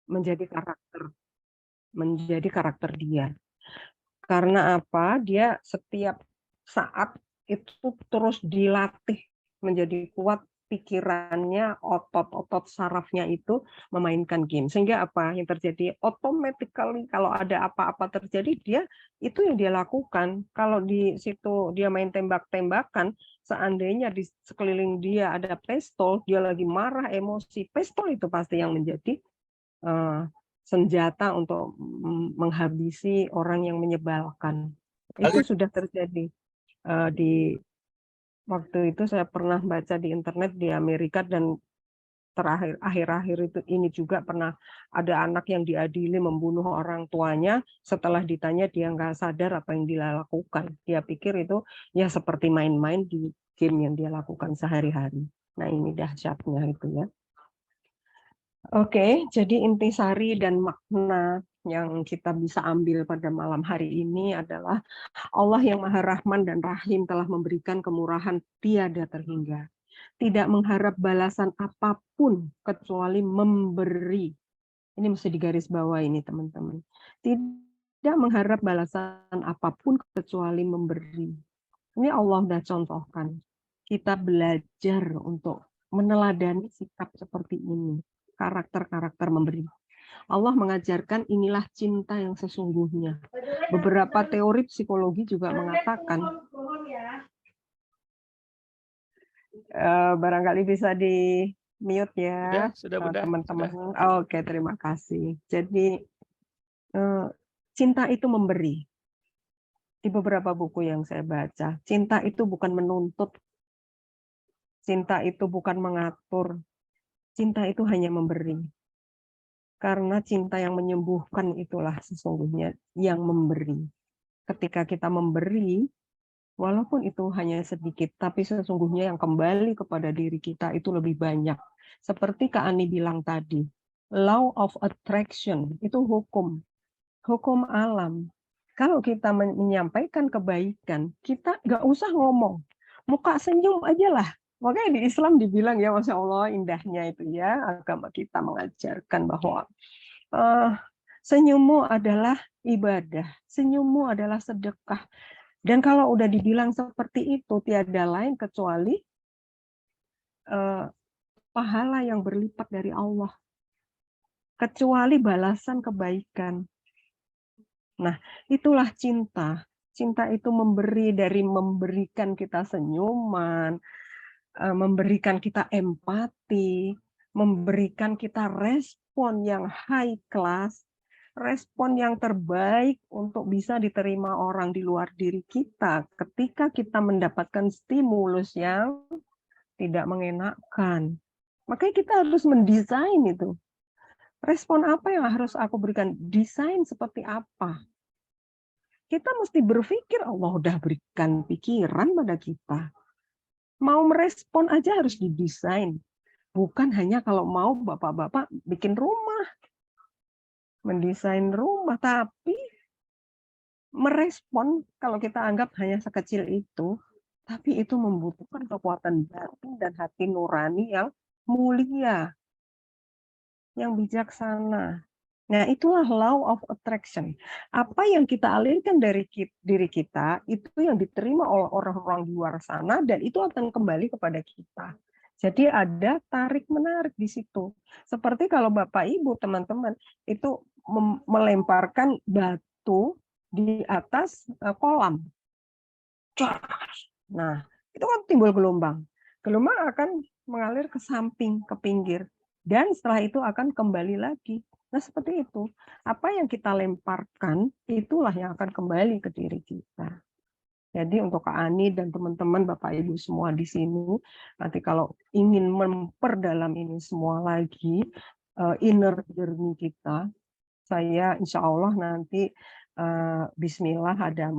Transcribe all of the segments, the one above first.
menjadi karakter dia. Karena apa? Dia setiap saat itu terus dilatih menjadi kuat pikirannya, otot-otot sarafnya itu memainkan game. Sehingga apa yang terjadi? Automatically kalau ada apa-apa terjadi, dia itu yang dia lakukan. Kalau di situ dia main tembak-tembakan, seandainya di sekeliling dia ada pistol, dia lagi marah, emosi, pistol itu pasti yang menjadi senjata untuk menghabisi orang yang menyebalkan. Itu sudah terjadi di waktu itu saya pernah baca di internet di Amerika, dan terakhir akhir-akhir itu ini juga pernah ada anak yang diadili membunuh orang tuanya. Setelah ditanya dia nggak sadar apa yang dia lakukan. Dia pikir itu ya seperti main-main di game yang dia lakukan sehari-hari. Nah ini dahsyatnya itu ya. Oke, jadi intisari dan makna yang kita bisa ambil pada malam hari ini adalah Allah yang Maha Rahman dan Rahim telah memberikan kemurahan tiada terhingga. Tidak mengharap balasan apapun kecuali memberi. Ini mesti digaris bawah ini teman-teman. Tidak mengharap balasan apapun kecuali memberi. Ini Allah sudah contohkan. Kita belajar untuk meneladani sikap seperti ini. Karakter-karakter memberi. Allah mengajarkan inilah cinta yang sesungguhnya. Beberapa teori psikologi juga mengatakan, barangkali bisa di mute ya Sudah Bunda. teman-teman. Oke, terima kasih. Jadi cinta itu memberi. Di beberapa buku yang saya baca, cinta itu bukan menuntut, cinta itu bukan mengatur, cinta itu hanya memberi. Karena cinta yang menyembuhkan itulah sesungguhnya yang memberi. Ketika kita memberi, walaupun itu hanya sedikit, tapi sesungguhnya yang kembali kepada diri kita itu lebih banyak. Seperti Kak Ani bilang tadi, law of attraction, itu hukum alam. Kalau kita menyampaikan kebaikan, kita nggak usah ngomong. Muka senyum aja lah. Makanya di Islam dibilang ya, Masya Allah indahnya itu ya, agama kita mengajarkan bahwa senyummu adalah ibadah, senyummu adalah sedekah. Dan kalau udah dibilang seperti itu, tiada lain kecuali pahala yang berlipat dari Allah. Kecuali balasan kebaikan. Nah, itulah cinta. Cinta itu memberi, dari memberikan kita senyuman, memberikan kita empati, memberikan kita respon yang high class, respon yang terbaik untuk bisa diterima orang di luar diri kita ketika kita mendapatkan stimulus yang tidak mengenakan. Makanya kita harus mendesain itu. Respon apa yang harus aku berikan? Desain seperti apa? Kita mesti berpikir, Allah udah berikan pikiran pada kita. Mau merespon aja harus didesain. Bukan hanya kalau mau bapak-bapak bikin rumah, mendesain rumah, tapi merespon kalau kita anggap hanya sekecil itu, tapi itu membutuhkan kekuatan batin dan hati nurani yang mulia, yang bijaksana. Nah, itulah law of attraction. Apa yang kita alirkan dari diri kita, itu yang diterima oleh orang-orang di luar sana, dan itu akan kembali kepada kita. Jadi ada tarik-menarik di situ. Seperti kalau Bapak Ibu, teman-teman, itu melemparkan batu di atas kolam. Nah, itu kan timbul gelombang. Gelombang akan mengalir ke samping, ke pinggir. Dan setelah itu akan kembali lagi. Nah, seperti itu. Apa yang kita lemparkan, itulah yang akan kembali ke diri kita. Jadi untuk Kak Ani dan teman-teman, Bapak Ibu semua di sini, nanti kalau ingin memperdalam ini semua lagi, inner journey kita, saya insya Allah nanti Bismillah ada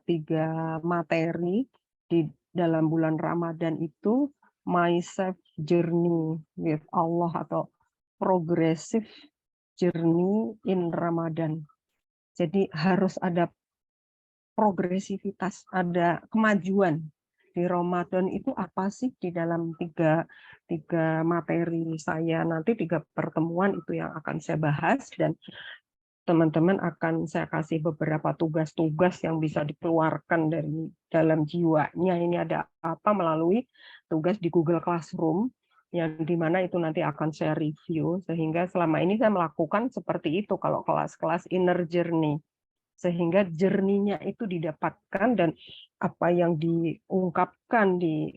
tiga materi di dalam bulan Ramadan itu, My Safe Journey with Allah atau Progressive Journey in Ramadan. Jadi harus ada progresivitas, ada kemajuan di Ramadan itu apa sih di dalam tiga materi saya nanti, 3 pertemuan itu yang akan saya bahas, dan teman-teman akan saya kasih beberapa tugas-tugas yang bisa dikeluarkan dari dalam jiwanya ini ada apa melalui tugas di Google Classroom, yang dimana itu nanti akan saya review, sehingga selama ini saya melakukan seperti itu kalau kelas-kelas inner journey, sehingga jerninya itu didapatkan dan apa yang diungkapkan di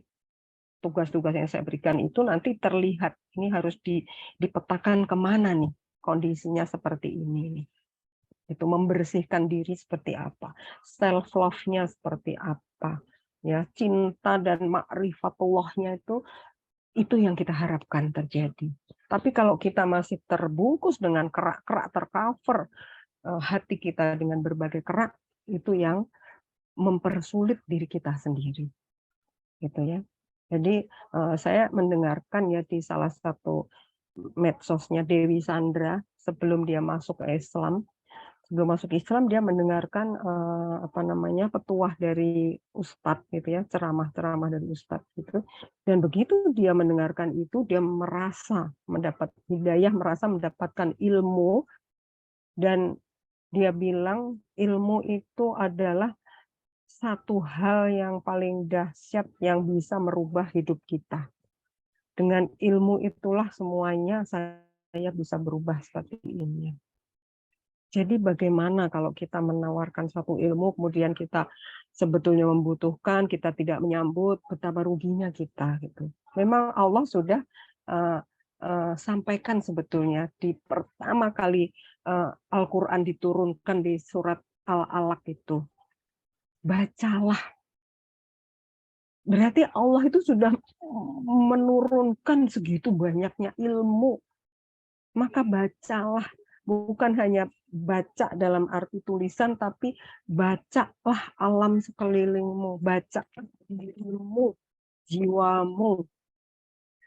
tugas-tugas yang saya berikan itu nanti terlihat, ini harus dipetakan kemana nih, kondisinya seperti ini nih. Itu membersihkan diri seperti apa, self love-nya seperti apa, ya, cinta dan ma'rifatullahnya itu yang kita harapkan terjadi. Tapi kalau kita masih terbungkus dengan kerak-kerak, tercover hati kita dengan berbagai kerak, itu yang mempersulit diri kita sendiri, gitu ya. Jadi saya mendengarkan ya di salah satu medsosnya Dewi Sandra sebelum dia masuk ke Islam. Sebelum masuk Islam dia mendengarkan petuah dari ustadz gitu ya, ceramah-ceramah dari ustadz gitu. Dan begitu dia mendengarkan itu, dia merasa mendapat hidayah, merasa mendapatkan ilmu, dan dia bilang ilmu itu adalah satu hal yang paling dahsyat yang bisa merubah hidup kita. Dengan ilmu itulah semuanya saya bisa berubah seperti ini. Jadi bagaimana kalau kita menawarkan satu ilmu, kemudian kita sebetulnya membutuhkan, kita tidak menyambut, betapa ruginya kita gitu. Memang Allah sudah sampaikan sebetulnya di pertama kali Al-Quran diturunkan di surat Al-Alaq itu. Bacalah. Berarti Allah itu sudah menurunkan segitu banyaknya ilmu. Maka bacalah. Bukan hanya baca dalam arti tulisan, tapi bacalah alam sekelilingmu, bacalah dirimu, jiwamu.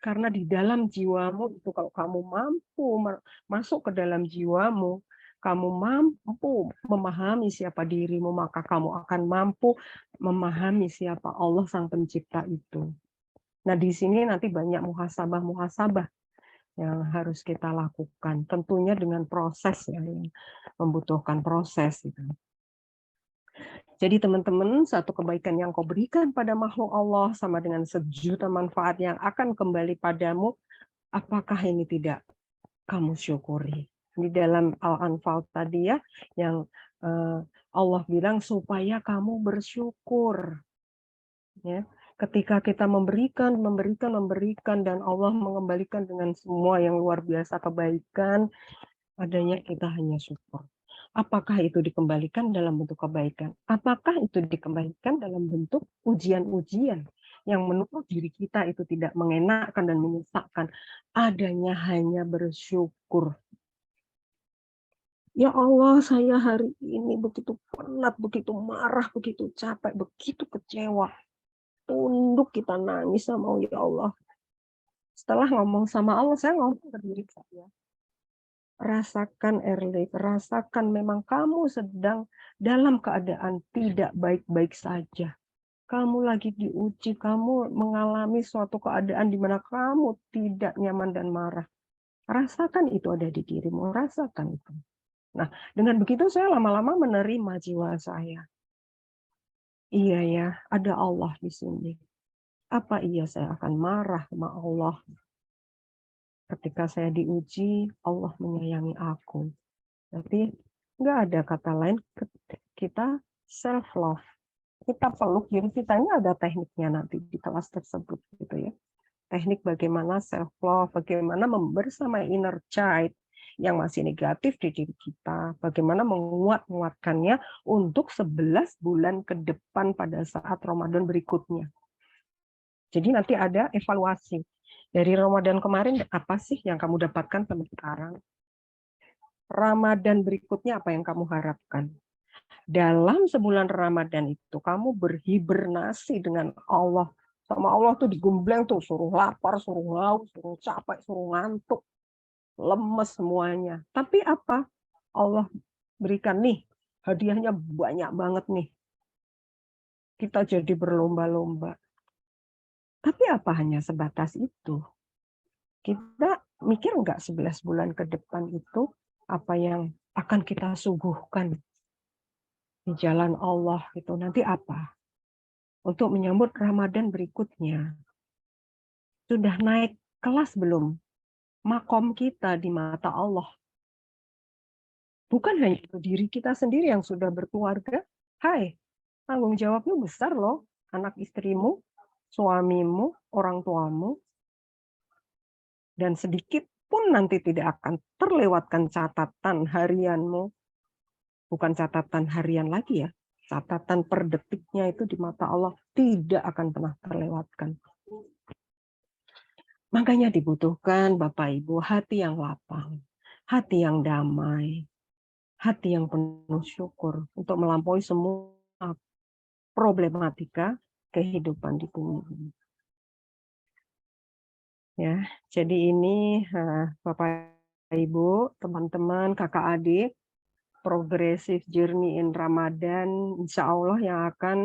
Karena di dalam jiwamu itu kalau kamu mampu masuk ke dalam jiwamu, kamu mampu memahami siapa dirimu, maka kamu akan mampu memahami siapa Allah Sang Pencipta itu. Nah, di sini nanti banyak muhasabah yang harus kita lakukan, tentunya dengan proses yang membutuhkan proses. Jadi teman-teman, satu kebaikan yang kau berikan pada makhluk Allah sama dengan sejuta manfaat yang akan kembali padamu, apakah ini tidak kamu syukuri? Di dalam Al-Anfal tadi ya, yang Allah bilang supaya kamu bersyukur. Ya. Ketika kita memberikan, dan Allah mengembalikan dengan semua yang luar biasa kebaikan, adanya kita hanya syukur. Apakah itu dikembalikan dalam bentuk kebaikan? Apakah itu dikembalikan dalam bentuk ujian-ujian yang menurut diri kita itu tidak mengenakkan dan menyesakkan? Adanya hanya bersyukur. Ya Allah, saya hari ini begitu penat, begitu marah, begitu capek, begitu kecewa. Tunduk kita nangis sama ya Allah. Setelah ngomong sama Allah, saya ngomong ke diri saya. Rasakan Erlik, rasakan memang kamu sedang dalam keadaan tidak baik-baik saja. Kamu lagi diuji, kamu mengalami suatu keadaan di mana kamu tidak nyaman dan marah. Rasakan itu ada di dirimu, rasakan itu. Nah, dengan begitu saya lama-lama menerima jiwa saya. Iya ya, ada Allah di sini. Apa iya saya akan marah sama Allah? Ketika saya diuji, Allah menyayangi aku. Berarti nggak ada kata lain, kita self-love. Kita peluk diri kita, ini ada tekniknya nanti di kelas tersebut. Gitu ya. Teknik bagaimana self-love, bagaimana membersamai inner child yang masih negatif di diri kita, bagaimana menguatkannya untuk 11 bulan ke depan pada saat Ramadan berikutnya. Jadi nanti ada evaluasi. Dari Ramadan kemarin, apa sih yang kamu dapatkan sampai sekarang? Ramadan berikutnya apa yang kamu harapkan? Dalam sebulan Ramadan itu, kamu berhibernasi dengan Allah. Sama Allah tuh digembleng tuh, suruh lapar, suruh haus, suruh capek, suruh ngantuk. Lemes semuanya. Tapi apa? Allah berikan nih, hadiahnya banyak banget nih. Kita jadi berlomba-lomba. Tapi apa hanya sebatas itu? Kita mikir nggak 11 bulan ke depan itu apa yang akan kita suguhkan di jalan Allah gitu. Nanti apa? Untuk menyambut Ramadan berikutnya. Sudah naik kelas belum? Makom kita di mata Allah. Bukan hanya itu diri kita sendiri yang sudah berkeluarga. Hai, tanggung jawabnya besar loh. Anak istrimu, suamimu, orang tuamu. Dan sedikit pun nanti tidak akan terlewatkan catatan harianmu. Bukan catatan harian lagi ya. Catatan per detiknya itu di mata Allah tidak akan pernah terlewatkan. Makanya dibutuhkan Bapak Ibu hati yang lapang, hati yang damai, hati yang penuh syukur untuk melampaui semua problematika kehidupan di bumi ini. Ya, jadi ini Bapak Ibu, teman-teman, kakak adik, Progressive Journey in Ramadan, insya Allah yang akan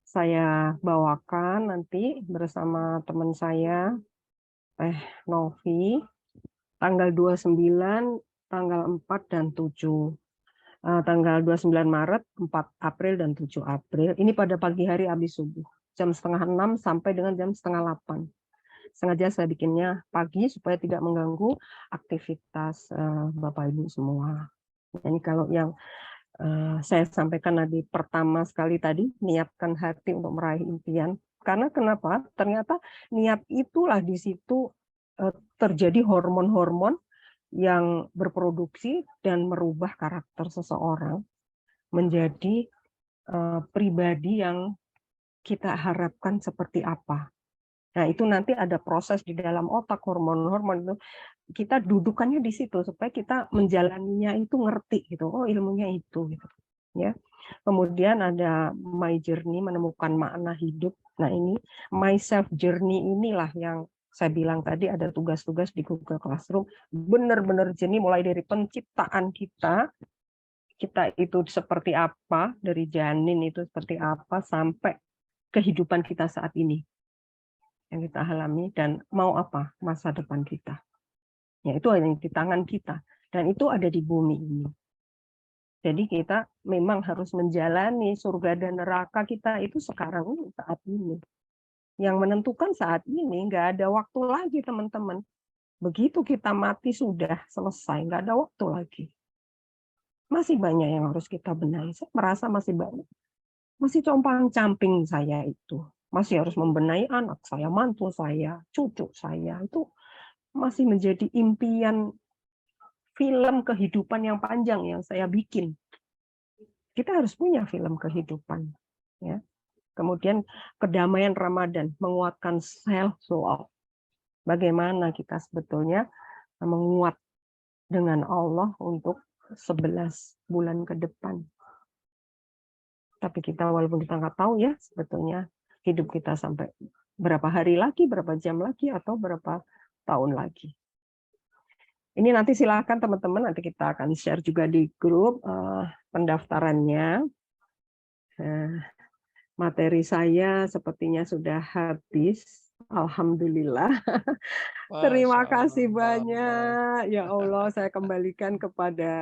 saya bawakan nanti bersama teman saya, Novi, tanggal 29, tanggal 4 dan 7. Tanggal 29 Maret, 4 April, dan 7 April. Ini pada pagi hari habis subuh. Jam 5:30 sampai dengan jam 7:30. Sengaja saya bikinnya pagi supaya tidak mengganggu aktivitas Bapak Ibu semua. Ini kalau yang saya sampaikan tadi pertama sekali tadi, niatkan hati untuk meraih impian. Karena kenapa? Ternyata niat itulah di situ terjadi hormon-hormon yang berproduksi dan merubah karakter seseorang menjadi pribadi yang kita harapkan seperti apa. Nah, itu nanti ada proses di dalam otak hormon-hormon itu. Kita dudukannya di situ supaya kita menjalaninya itu ngerti gitu. Oh, ilmunya itu gitu. Ya. Kemudian ada my journey menemukan makna hidup. Nah, ini my self journey inilah yang saya bilang tadi ada tugas-tugas di Google Classroom. Benar-benar jernih mulai dari penciptaan kita itu seperti apa, dari janin itu seperti apa, sampai kehidupan kita saat ini yang kita alami, dan mau apa masa depan kita. Ya, itu hanya di tangan kita. Dan itu ada di bumi ini. Jadi kita memang harus menjalani surga dan neraka kita itu sekarang ini, saat ini. Yang menentukan saat ini, nggak ada waktu lagi teman-teman. Begitu kita mati sudah selesai, nggak ada waktu lagi. Masih banyak yang harus kita benahi. Saya merasa masih banyak. Masih compang-camping saya itu. Masih harus membenahi anak saya, mantu saya, cucu saya. Itu masih menjadi impian film kehidupan yang panjang yang saya bikin. Kita harus punya film kehidupan. Ya. Kemudian kedamaian Ramadan, menguatkan self-love. Bagaimana kita sebetulnya menguat dengan Allah untuk 11 bulan ke depan. Tapi kita walaupun kita nggak tahu ya sebetulnya hidup kita sampai berapa hari lagi, berapa jam lagi, atau berapa tahun lagi. Ini nanti silakan teman-teman, nanti kita akan share juga di grup pendaftarannya. Materi saya sepertinya sudah habis. Alhamdulillah. Terima kasih banyak. Ya Allah, saya kembalikan kepada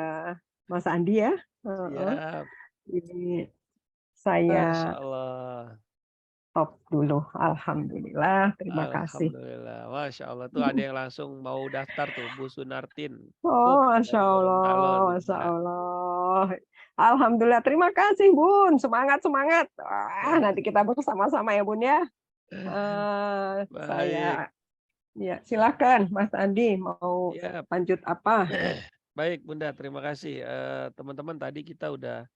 Mas Andi ya. Siap. Ini saya stop dulu. Alhamdulillah. Terima kasih. Alhamdulillah. Masya Allah. Tuh ada yang langsung mau daftar tuh, Bu Sunartin. Oh, Masya Allah. Masya Allah. Alhamdulillah. Terima kasih, Bun. Semangat, semangat. Wah, nanti kita bersama-sama ya, Bun ya. Saya ya silakan Mas Andi mau lanjut apa? Baik Bunda, terima kasih. Teman-teman tadi kita udah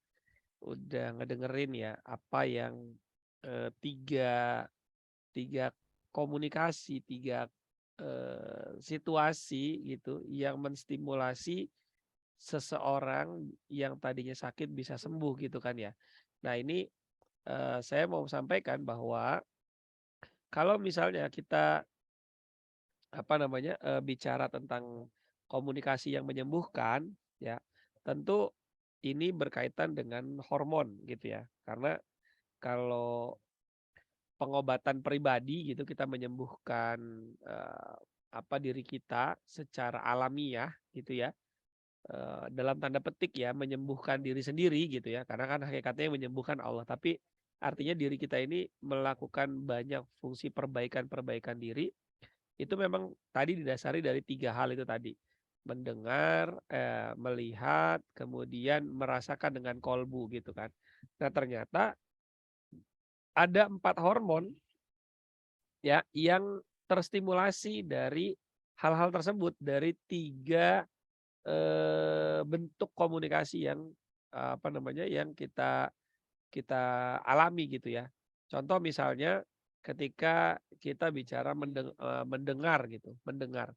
ngedengerin ya apa yang tiga komunikasi, tiga situasi gitu yang menstimulasi seseorang yang tadinya sakit bisa sembuh gitu kan ya. Nah ini saya mau sampaikan bahwa kalau misalnya kita bicara tentang komunikasi yang menyembuhkan, ya tentu ini berkaitan dengan hormon gitu ya. Karena kalau pengobatan pribadi gitu, kita menyembuhkan diri kita secara alamiah gitu ya. Dalam tanda petik ya, menyembuhkan diri sendiri gitu ya, karena kan hakikatnya yang menyembuhkan Allah, tapi artinya diri kita ini melakukan banyak fungsi perbaikan-perbaikan diri, itu memang tadi didasari dari 3 hal itu tadi. Mendengar, melihat, kemudian merasakan dengan kolbu gitu kan. Nah ternyata ada 4 hormon ya yang terstimulasi dari hal-hal tersebut, dari 3 bentuk komunikasi yang, yang kita kita alami gitu ya. Contoh misalnya ketika kita bicara mendengar gitu, mendengar.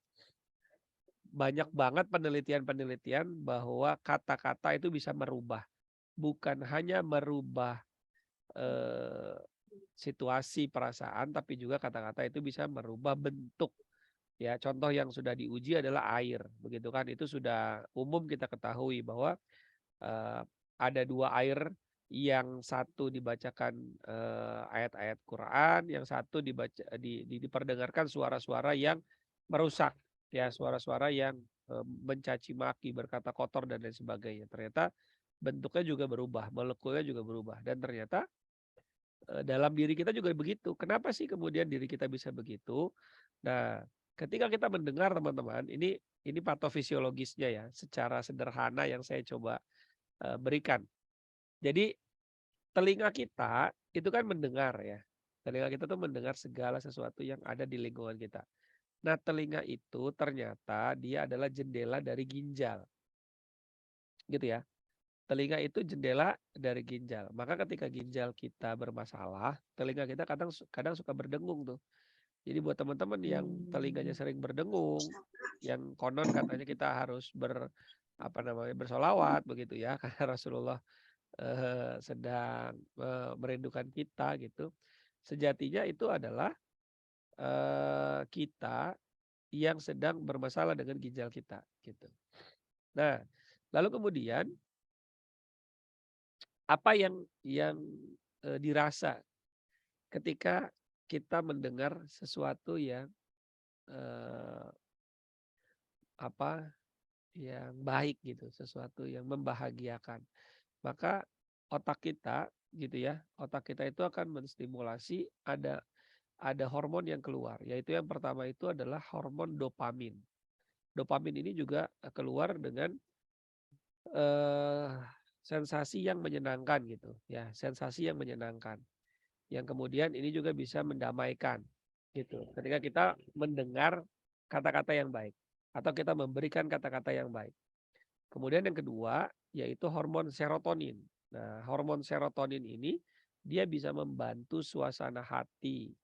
Banyak banget penelitian-penelitian bahwa kata-kata itu bisa merubah, bukan hanya merubah, eee, situasi, perasaan, tapi juga kata-kata itu bisa merubah bentuk. Ya, contoh yang sudah diuji adalah air, begitu kan. Itu sudah umum kita ketahui bahwa, eee, ada 2 air, yang satu dibacakan, ayat-ayat Quran, yang satu diperdengarkan suara-suara yang merusak, ya, suara-suara yang, mencaci maki, berkata kotor dan lain sebagainya. Ternyata bentuknya juga berubah, molekulnya juga berubah dan ternyata, dalam diri kita juga begitu. Kenapa sih kemudian diri kita bisa begitu? Nah, ketika kita mendengar teman-teman, ini patofisiologisnya ya, secara sederhana yang saya coba, berikan. Jadi telinga kita itu kan mendengar ya, telinga kita tuh mendengar segala sesuatu yang ada di lingkungan kita. Nah, telinga itu ternyata dia adalah jendela dari ginjal, gitu ya. Telinga itu jendela dari ginjal. Maka ketika ginjal kita bermasalah, telinga kita kadang kadang suka berdengung tuh. Jadi buat teman-teman yang telinganya sering berdengung, yang konon katanya kita harus bersolawat begitu ya, karena Rasulullah, sedang, merindukan kita gitu. Sejatinya itu adalah, kita yang sedang bermasalah dengan ginjal kita, gitu. Nah, lalu kemudian apa yang, dirasa ketika kita mendengar sesuatu yang, eee, apa, yang baik gitu, sesuatu yang membahagiakan. Maka otak kita gitu ya, otak kita itu akan menstimulasi ada hormon yang keluar, yaitu yang pertama itu adalah hormon dopamin. Dopamin ini juga, keluar dengan, eee, sensasi yang menyenangkan gitu ya, sensasi yang menyenangkan. Yang kemudian ini juga bisa mendamaikan gitu. Ketika kita mendengar kata-kata yang baik atau kita memberikan kata-kata yang baik. Kemudian yang kedua yaitu hormon serotonin. Nah, hormon serotonin ini dia bisa membantu suasana hati,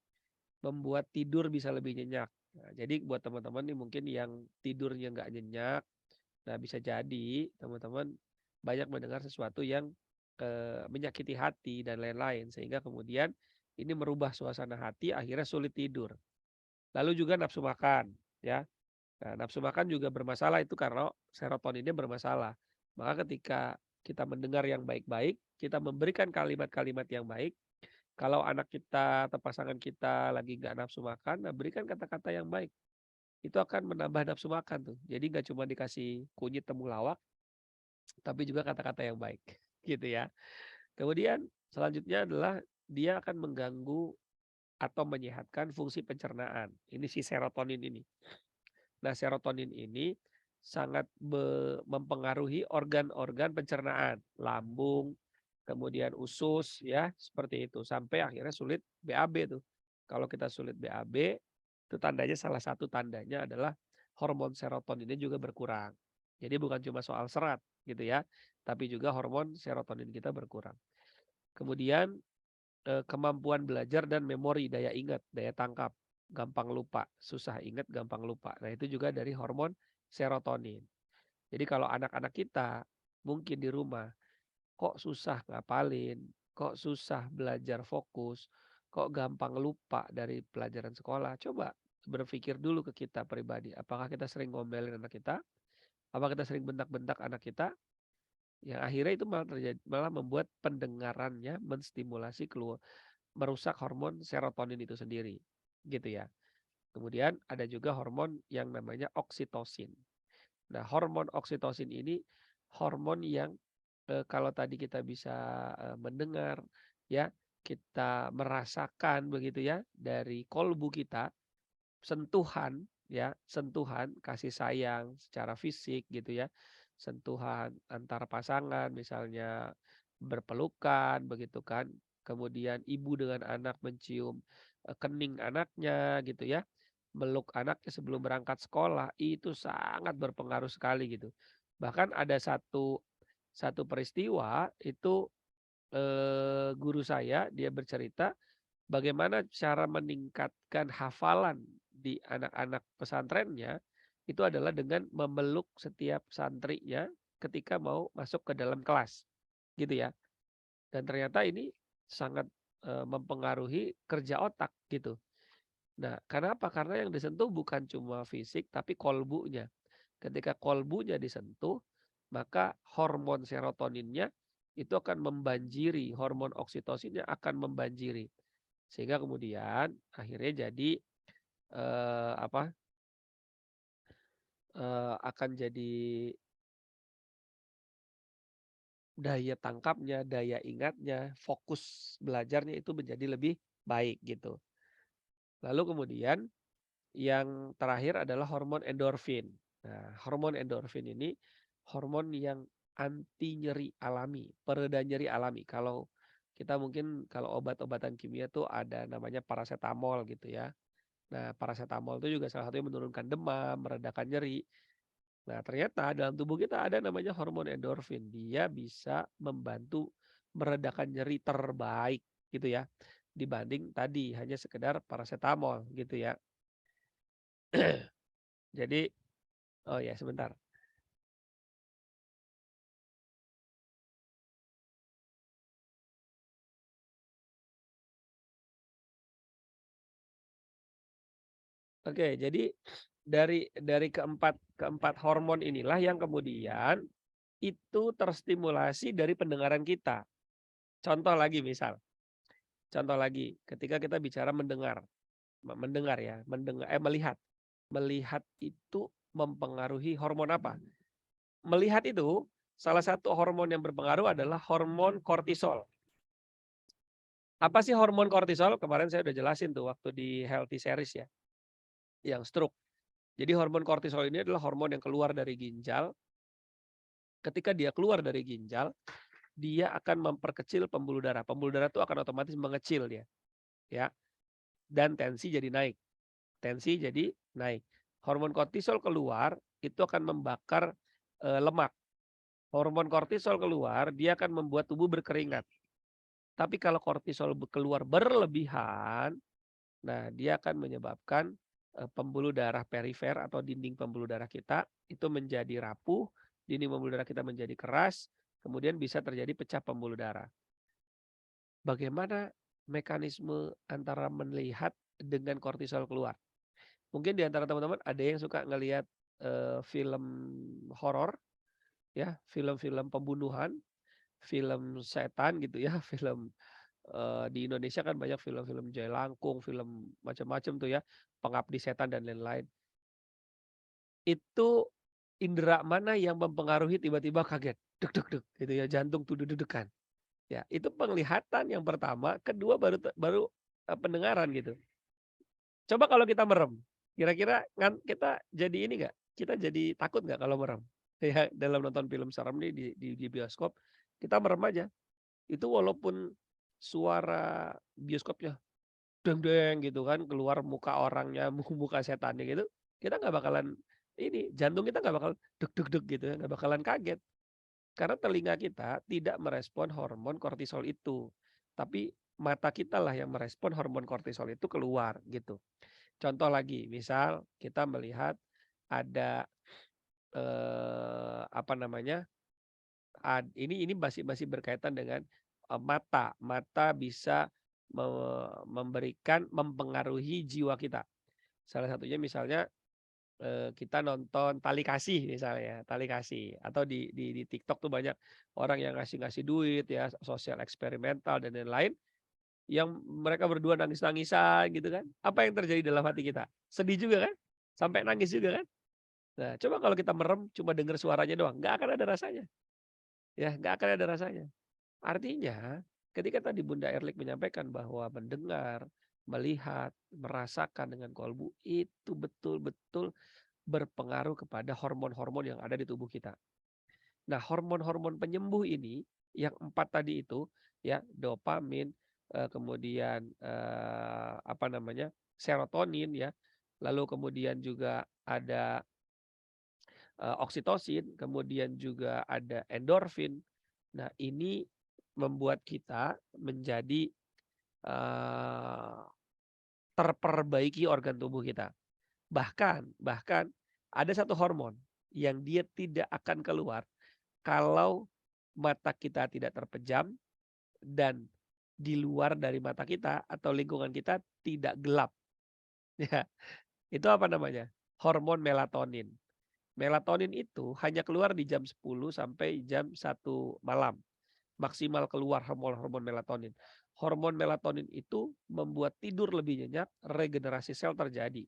membuat tidur bisa lebih nyenyak. Nah, jadi buat teman-teman nih mungkin yang tidurnya nggak nyenyak, nah bisa jadi teman-teman banyak mendengar sesuatu yang menyakiti hati dan lain-lain sehingga kemudian ini merubah suasana hati akhirnya sulit tidur. Lalu juga nafsu makan ya. Nah, nafsu makan juga bermasalah itu karena serotoninnya bermasalah. Maka ketika kita mendengar yang baik-baik, kita memberikan kalimat-kalimat yang baik, kalau anak kita atau pasangan kita lagi nggak nafsu makan, nah berikan kata-kata yang baik. Itu akan menambah nafsu makan tuh. Jadi nggak cuma dikasih kunyit temulawak, tapi juga kata-kata yang baik, gitu ya. Kemudian selanjutnya adalah dia akan mengganggu atau menyehatkan fungsi pencernaan. Ini si serotonin ini. Nah, serotonin ini sangat mempengaruhi organ-organ pencernaan, lambung, kemudian usus ya, seperti itu. Sampai akhirnya sulit BAB tuh. Kalau kita sulit BAB, itu tandanya salah satu tandanya adalah hormon serotoninnya juga berkurang. Jadi bukan cuma soal serat gitu ya, tapi juga hormon serotonin kita berkurang. Kemudian kemampuan belajar dan memori, daya ingat, daya tangkap, gampang lupa, susah ingat, gampang lupa. Nah, itu juga dari hormon serotonin. Jadi kalau anak-anak kita mungkin di rumah kok susah ngapalin, kok susah belajar fokus, kok gampang lupa dari pelajaran sekolah. Coba berpikir dulu ke kita pribadi, apakah kita sering ngomelin anak kita? Apakah kita sering bentak-bentak anak kita? Yang akhirnya itu malah membuat pendengarannya menstimulasi keluar merusak hormon serotonin itu sendiri, gitu ya. Kemudian ada juga hormon yang namanya oksitosin. Nah, hormon oksitosin ini hormon yang kalau tadi kita bisa mendengar ya, kita merasakan begitu ya dari kolbu kita, sentuhan ya, sentuhan kasih sayang secara fisik gitu ya. Sentuhan antar pasangan misalnya berpelukan begitu kan. Kemudian ibu dengan anak mencium kening anaknya gitu ya. Meluk anaknya sebelum berangkat sekolah itu sangat berpengaruh sekali gitu. Bahkan ada satu satu peristiwa itu guru saya dia bercerita bagaimana cara meningkatkan hafalan di anak-anak pesantrennya, itu adalah dengan memeluk setiap santrinya ketika mau masuk ke dalam kelas, gitu ya. Dan ternyata ini sangat, mempengaruhi kerja otak, gitu. Nah, kenapa? Karena yang disentuh bukan cuma fisik, tapi kolbunya. Ketika kolbunya disentuh, maka hormon serotoninnya itu akan membanjiri, hormon oksitosinnya akan membanjiri. Sehingga kemudian akhirnya jadi, apa, akan jadi daya tangkapnya, daya ingatnya, fokus belajarnya itu menjadi lebih baik gitu. Lalu kemudian yang terakhir adalah hormon endorfin. Nah, hormon endorfin ini hormon yang anti nyeri alami, pereda nyeri alami. Kalau kita mungkin kalau obat-obatan kimia tuh ada namanya parasetamol gitu ya. Nah, parasetamol itu juga salah satunya menurunkan demam, meredakan nyeri. Nah, ternyata dalam tubuh kita ada namanya hormon endorfin. Dia bisa membantu meredakan nyeri terbaik gitu ya. Dibanding tadi hanya sekedar parasetamol gitu ya. Jadi, oh ya sebentar. Oke, jadi dari keempat keempat hormon inilah yang kemudian itu terstimulasi dari pendengaran kita. Contoh lagi misal, contoh lagi ketika kita bicara mendengar, mendengar ya, melihat. Melihat itu mempengaruhi hormon apa? Melihat itu salah satu hormon yang berpengaruh adalah hormon kortisol. Apa sih hormon kortisol? Kemarin saya udah jelasin tuh waktu di Healthy Series ya, yang stroke. Jadi hormon kortisol ini adalah hormon yang keluar dari ginjal. Ketika dia keluar dari ginjal, dia akan memperkecil pembuluh darah. Pembuluh darah itu akan otomatis mengecil dia, ya. Dan tensi jadi naik. Tensi jadi naik. Hormon kortisol keluar itu akan membakar lemak. Hormon kortisol keluar, dia akan membuat tubuh berkeringat. Tapi kalau kortisol keluar berlebihan, nah dia akan menyebabkan pembuluh darah perifer atau dinding pembuluh darah kita itu menjadi rapuh, dinding pembuluh darah kita menjadi keras, kemudian bisa terjadi pecah pembuluh darah. Bagaimana mekanisme antara melihat dengan kortisol keluar? Mungkin di antara teman-teman ada yang suka ngelihat film horor, ya, film-film pembunuhan, film setan gitu ya, film di Indonesia kan banyak film-film Jailangkung, film macam-macam tuh ya, Pengabdi Setan dan lain-lain. Itu indera mana yang mempengaruhi tiba-tiba kaget, deg deg deg gitu ya, jantung tuh deg-degan. Ya, itu penglihatan yang pertama, kedua baru pendengaran gitu. Coba kalau kita merem, kira-kira kita jadi ini nggak, kita jadi takut nggak kalau merem? Ya, dalam nonton film serem nih di bioskop, kita merem aja. Itu walaupun suara bioskopnya deng-deng gitu kan, keluar muka orangnya, muka setannya gitu, kita nggak bakalan ini, jantung kita nggak bakal deg deg deg gitu ya, nggak bakalan kaget. Karena telinga kita tidak merespon hormon kortisol itu. Tapi mata kita lah yang merespon hormon kortisol itu keluar gitu. Contoh lagi, misal kita melihat ada apa namanya? Ini masih berkaitan dengan mata. Mata bisa mempengaruhi jiwa kita. Salah satunya misalnya kita nonton Tali Kasih misalnya, Tali Kasih atau di TikTok tuh banyak orang yang ngasih-ngasih duit ya, sosial eksperimental dan lain-lain, yang mereka berdua nangis-nangisan gitu kan. Apa yang terjadi dalam hati kita? Sedih juga kan? Sampai nangis juga kan? Nah, coba kalau kita merem cuma dengar suaranya doang, nggak akan ada rasanya. Ya, nggak akan ada rasanya. Artinya, ketika tadi Bunda Erlik menyampaikan bahwa mendengar, melihat, merasakan dengan kolbu itu betul-betul berpengaruh kepada hormon-hormon yang ada di tubuh kita. Nah, hormon-hormon penyembuh ini yang 4 tadi itu ya, dopamin, kemudian, apa namanya, serotonin ya, lalu kemudian juga ada, oksitosin, kemudian juga ada endorfin. Nah, ini membuat kita menjadi, eee, terperbaiki organ tubuh kita. Bahkan bahkan ada satu hormon yang dia tidak akan keluar kalau mata kita tidak terpejam dan di luar dari mata kita atau lingkungan kita tidak gelap, ya. Itu apa namanya? Hormon melatonin. Melatonin itu hanya keluar di jam 10 sampai jam 1 malam. Maksimal keluar hormon-hormon melatonin. Hormon melatonin itu membuat tidur lebih nyenyak, regenerasi sel terjadi.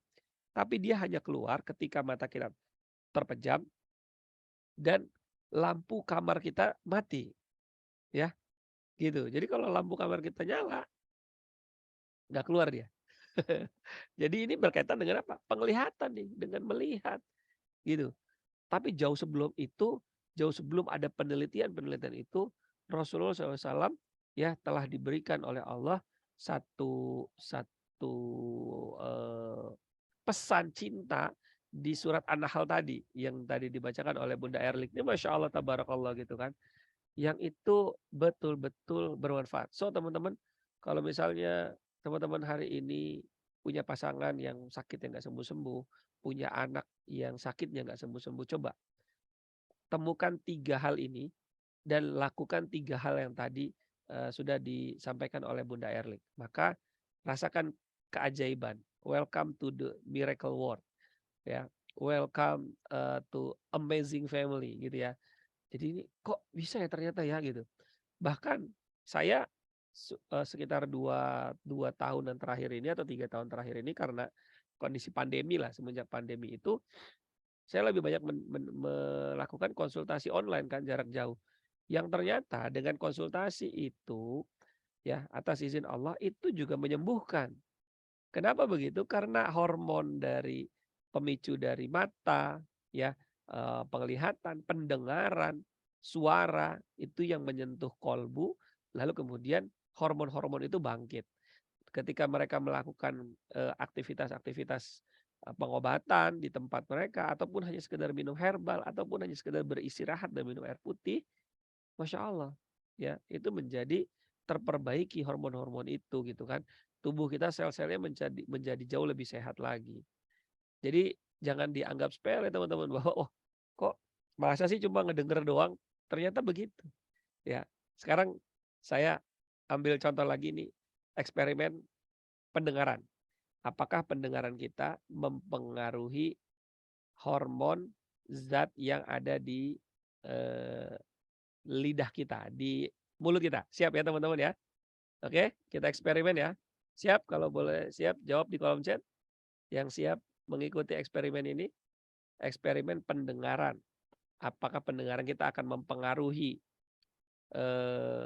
Tapi dia hanya keluar ketika mata kita terpejam dan lampu kamar kita mati, ya, gitu. Jadi kalau lampu kamar kita nyala, nggak keluar dia. Jadi ini berkaitan dengan apa? Penglihatan nih, dengan melihat, gitu. Tapi jauh sebelum ada penelitian-penelitian itu, Rasulullah SAW ya telah diberikan oleh Allah satu satu eh, pesan cinta di surat An-Nahl tadi yang tadi dibacakan oleh Bunda Erlik. Ini Masya Allah tabarakallah gitu kan. Yang itu betul-betul bermanfaat. So teman-teman, kalau misalnya teman-teman hari ini punya pasangan yang sakitnya nggak sembuh-sembuh, punya anak yang sakitnya nggak sembuh-sembuh, coba temukan 3 hal ini dan lakukan 3 hal yang tadi, sudah disampaikan oleh Bunda Erlik. Maka rasakan keajaiban. Welcome to the miracle world ya. Welcome, to amazing family gitu ya. Jadi ini kok bisa ya ternyata ya gitu. Bahkan saya sekitar dua tahunan terakhir ini atau 3 tahun terakhir ini karena kondisi pandemi lah, semenjak pandemi itu saya lebih banyak melakukan konsultasi online kan jarak jauh. Yang ternyata dengan konsultasi itu ya atas izin Allah itu juga menyembuhkan. Kenapa begitu? Karena hormon dari pemicu dari mata ya, penglihatan, pendengaran, suara itu yang menyentuh kolbu, lalu kemudian hormon-hormon itu bangkit. Ketika mereka melakukan, aktivitas-aktivitas, pengobatan di tempat mereka ataupun hanya sekedar minum herbal ataupun hanya sekedar beristirahat dan minum air putih, Masya Allah ya itu menjadi terperbaiki hormon-hormon itu gitu kan. Tubuh kita sel-selnya menjadi jauh lebih sehat lagi. Jadi jangan dianggap sepele teman-teman bahwa, "Oh kok masa sih cuma ngedenger doang?" Ternyata begitu ya. Sekarang saya ambil contoh lagi nih, eksperimen pendengaran. Apakah pendengaran kita mempengaruhi hormon zat yang ada di, eee, lidah kita, di mulut kita? Siap ya teman-teman ya? Oke, kita eksperimen ya. Siap? Kalau boleh siap jawab di kolom chat. Yang siap mengikuti eksperimen ini, eksperimen pendengaran. Apakah pendengaran kita akan mempengaruhi,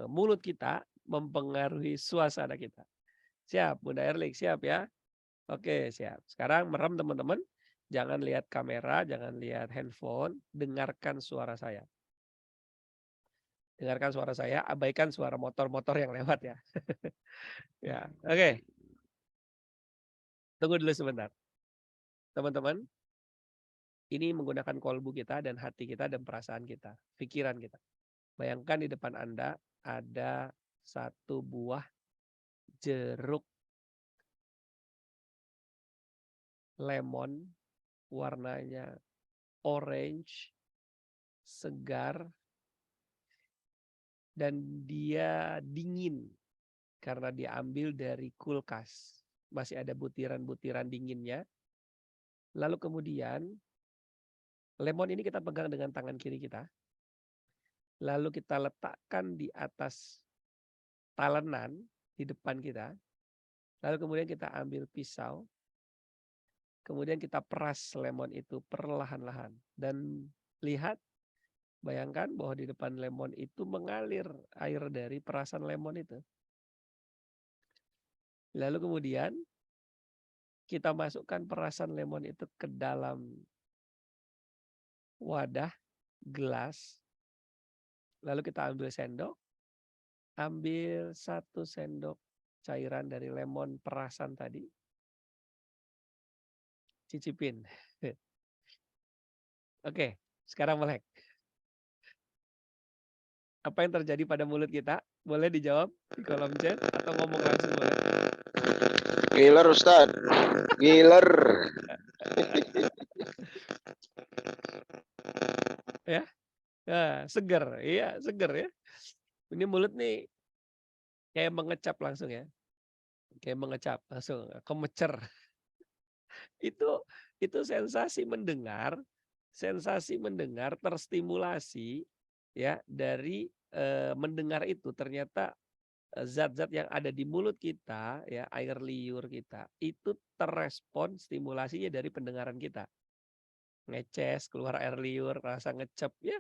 mulut kita, mempengaruhi suasana kita? Siap, Bunda Erlik, siap ya? Oke, siap. Sekarang merem teman-teman, jangan lihat kamera, jangan lihat handphone, dengarkan suara saya. Dengarkan suara saya, abaikan suara motor-motor yang lewat ya. Ya, oke. Tunggu dulu sebentar. Teman-teman, ini menggunakan kolbu kita dan hati kita dan perasaan kita, pikiran kita. Bayangkan di depan Anda ada satu buah jeruk lemon, warnanya orange, segar, dan dia dingin karena diambil dari kulkas. Masih ada butiran-butiran dinginnya. Lalu kemudian lemon ini kita pegang dengan tangan kiri kita. Lalu kita letakkan di atas talenan di depan kita. Lalu kemudian kita ambil pisau. Kemudian kita peras lemon itu perlahan-lahan. Dan lihat, bayangkan bahwa di depan lemon itu mengalir air dari perasan lemon itu. Lalu kemudian kita masukkan perasan lemon itu ke dalam wadah, gelas. Lalu kita ambil sendok. Ambil 1 sendok cairan dari lemon perasan tadi. Cicipin. Oke, sekarang melek. Apa yang terjadi pada mulut kita? Boleh dijawab di kolom chat atau ngomong langsung boleh. Ngiler Ustaz. Ngiler. Ya. Nah, seger. Iya, seger ya. Ini mulut nih kayak mengecap langsung ya. Kayak mengecap langsung, kemecer. Itu sensasi mendengar terstimulasi ya dari mendengar itu ternyata zat-zat yang ada di mulut kita ya, air liur kita itu terrespon stimulasinya dari pendengaran kita. Ngeces, keluar air liur, rasa ngecep ya.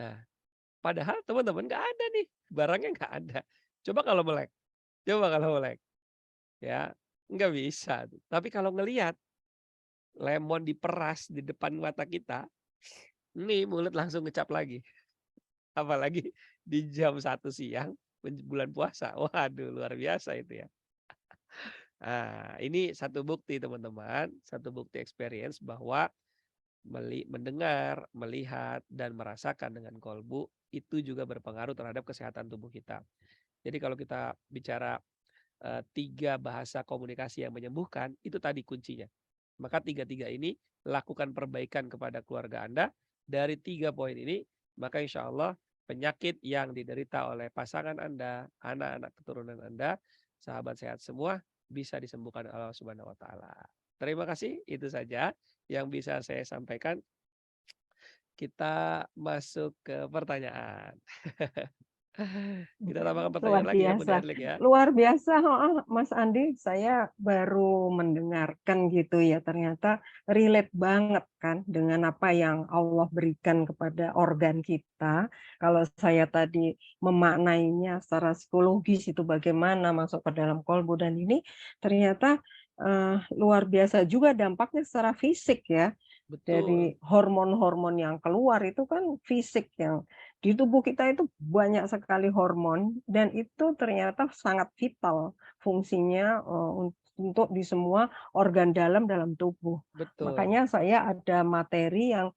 Nah, padahal teman-teman nggak ada nih, barangnya nggak ada. Coba kalau melek, ya nggak bisa. Tapi kalau ngelihat lemon diperas di depan mata kita, nih mulut langsung ngecap lagi. Apalagi di jam 1 siang bulan puasa. Waduh, luar biasa itu ya. Nah, ini satu bukti teman-teman, satu bukti experience bahwa mendengar, melihat, dan merasakan dengan kolbu itu juga berpengaruh terhadap kesehatan tubuh kita. Jadi kalau kita bicara 3 bahasa komunikasi yang menyembuhkan, itu tadi kuncinya. Maka 3-3 ini lakukan perbaikan kepada keluarga Anda. Dari 3 poin ini, maka insya Allah penyakit yang diderita oleh pasangan Anda, anak-anak keturunan Anda, sahabat sehat semua, bisa disembuhkan oleh Allah Subhanahu wa Ta'ala. Terima kasih, itu saja yang bisa saya sampaikan. Kita masuk ke pertanyaan. Kita tambahkan Luar pertanyaan lagi ya, Bunda biasa. Erlik ya. Luar biasa, Mas Andi. Saya baru mendengarkan gitu ya. Ternyata relate banget kan dengan apa yang Allah berikan kepada organ kita. Kalau saya tadi memaknainya secara psikologis itu bagaimana masuk ke dalam kolbu, dan ini ternyata luar biasa juga dampaknya secara fisik ya. Dari Betul. hormon-hormon yang keluar itu kan fisik, yang di tubuh kita itu banyak sekali hormon, dan itu ternyata sangat vital fungsinya untuk di semua organ dalam tubuh. Betul. Makanya saya ada materi yang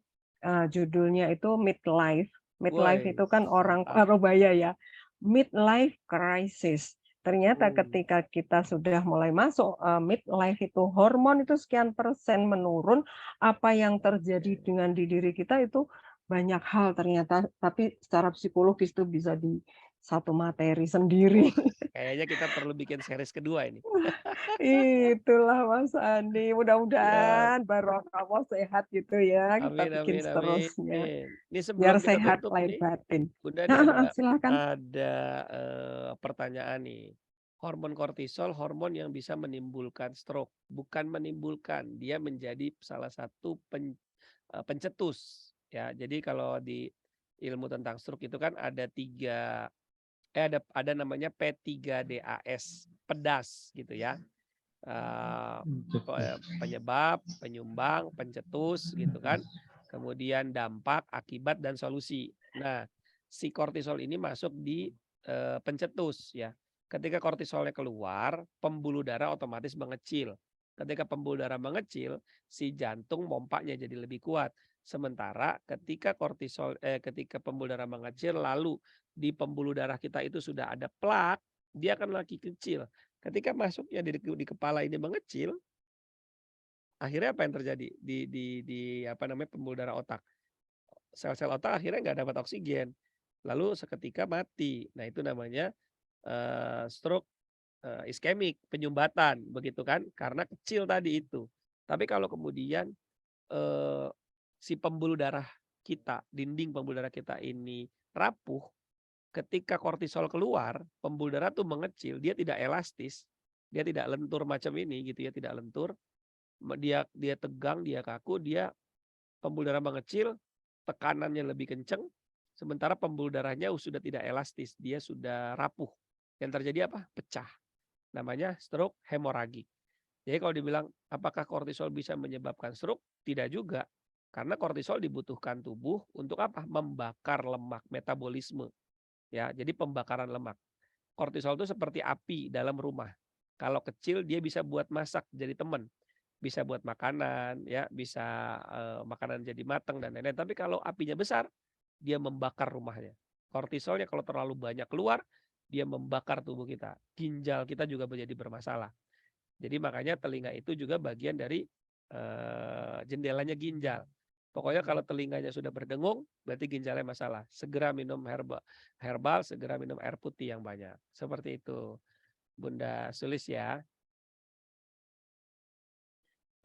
judulnya itu midlife. Midlife Woi, itu kan orang mantap. Parubaya ya. Midlife crisis. Ternyata ketika kita sudah mulai masuk midlife itu hormon itu sekian persen menurun, apa yang terjadi dengan di diri kita itu banyak hal ternyata, tapi secara psikologis itu bisa di satu materi sendiri. Kayaknya kita perlu bikin series kedua ini. Itulah Mas Andi, Ya, mudah-mudahan barokah sehat gitu ya, kita amin, bikin amin, amin. seterusnya Ini biar sebelum kita sehat tutup lahir nih, batin. Bunda, ini ada Silakan. pertanyaan nih. Hormon kortisol, hormon yang bisa menimbulkan stroke, bukan menimbulkan, dia menjadi salah satu pencetus. Ya, jadi kalau di ilmu tentang stroke itu kan ada ada namanya P3DAS, pedas gitu ya. Penyebab, penyumbang, pencetus gitu kan. Kemudian dampak, akibat, dan solusi. Nah, si kortisol ini masuk di pencetus ya. Ketika kortisolnya keluar, pembuluh darah otomatis mengecil. Ketika pembuluh darah mengecil, si jantung pompanya jadi lebih kuat. Sementara ketika ketika pembuluh darah mengecil, lalu di pembuluh darah kita itu sudah ada plak, dia akan lagi kecil. Ketika masuknya di kepala ini mengecil, akhirnya apa yang terjadi di apa namanya pembuluh darah otak? Sel-sel otak akhirnya nggak dapat oksigen, lalu seketika mati. Nah itu namanya stroke iskemik, penyumbatan, begitu kan? Karena kecil tadi itu. Tapi kalau kemudian si pembuluh darah kita, dinding pembuluh darah kita ini rapuh, ketika kortisol keluar, pembuluh darah tuh mengecil, dia tidak elastis, dia tidak lentur macam ini gitu ya, tidak lentur. Dia tegang, dia kaku, dia pembuluh darah mengecil, tekanannya lebih kenceng, sementara pembuluh darahnya sudah tidak elastis, dia sudah rapuh. Yang terjadi apa? Pecah. Namanya stroke hemoragik. Jadi kalau dibilang apakah kortisol bisa menyebabkan stroke? Tidak juga. Karena kortisol dibutuhkan tubuh untuk apa? Membakar lemak, metabolisme. Ya, jadi pembakaran lemak. Kortisol itu seperti api dalam rumah. Kalau kecil dia bisa buat masak jadi teman. Bisa buat makanan, ya, bisa makanan jadi matang dan lain-lain. Tapi kalau apinya besar, dia membakar rumahnya. Kortisolnya kalau terlalu banyak keluar, dia membakar tubuh kita. Ginjal kita juga menjadi bermasalah. Jadi makanya telinga itu juga bagian dari jendelanya ginjal. Pokoknya kalau telinganya sudah berdengung, berarti ginjalnya masalah. Segera minum herbal, segera minum air putih yang banyak. Seperti itu, Bunda Sulis ya.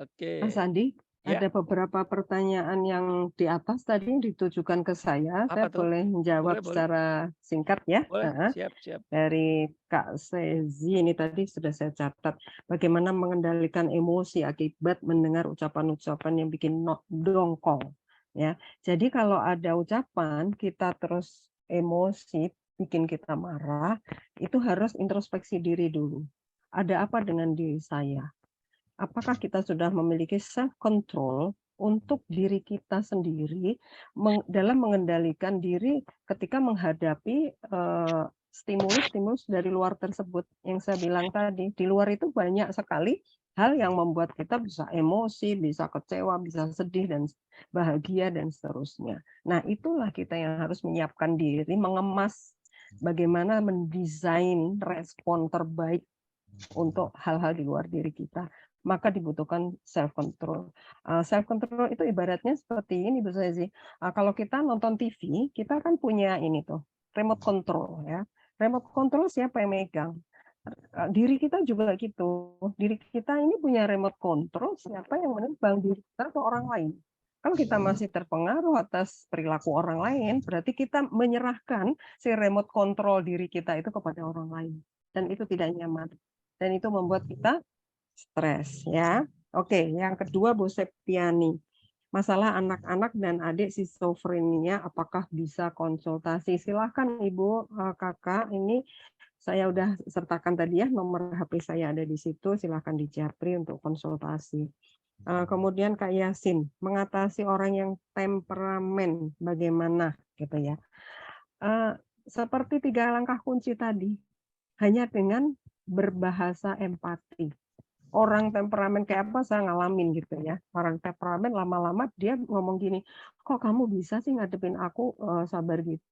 Mas Oke, Andi, ya. ada beberapa pertanyaan yang di atas tadi yang ditujukan ke saya. Apa Saya tuh? boleh menjawab Boleh, boleh. secara singkat ya. Boleh, siap, siap. Dari Kak Sezi ini tadi sudah saya catat. Bagaimana mengendalikan emosi akibat mendengar ucapan-ucapan yang bikin dongkol. Ya, jadi kalau ada ucapan kita terus emosi, bikin kita marah, itu harus introspeksi diri dulu. Ada apa dengan diri saya? Apakah kita sudah memiliki self control untuk diri kita sendiri dalam mengendalikan diri ketika menghadapi stimulus-stimulus dari luar tersebut yang saya bilang tadi. Di luar itu banyak sekali hal yang membuat kita bisa emosi, bisa kecewa, bisa sedih dan bahagia dan seterusnya. Nah, itulah kita yang harus menyiapkan diri, mengemas bagaimana mendesain respon terbaik untuk hal-hal di luar diri kita, maka dibutuhkan self control. Self control itu ibaratnya seperti ini Bu Sezi. Kalau kita nonton TV, kita kan punya ini tuh remote control ya. Remote control siapa yang megang? Diri kita juga gitu. Diri kita ini punya remote control, siapa yang menebang diri kita atau orang lain. Kalau kita masih terpengaruh atas perilaku orang lain, berarti kita menyerahkan si remote control diri kita itu kepada orang lain. Dan itu tidak nyaman. Dan itu membuat kita stres ya. Oke, yang kedua Bu Septiani. Masalah anak-anak dan adik schizophrenia apakah bisa konsultasi? Silahkan Ibu, Kakak, ini saya udah sertakan tadi ya, nomor HP saya ada di situ, silahkan dijapri untuk konsultasi. Kemudian Kak Yasin, mengatasi orang yang temperamen bagaimana gitu ya. Seperti 3 langkah kunci tadi, hanya dengan berbahasa empati. Orang temperamen kayak apa saya ngalamin gitu ya. Orang temperamen lama-lama dia ngomong gini, kok kamu bisa sih ngadepin aku sabar gitu.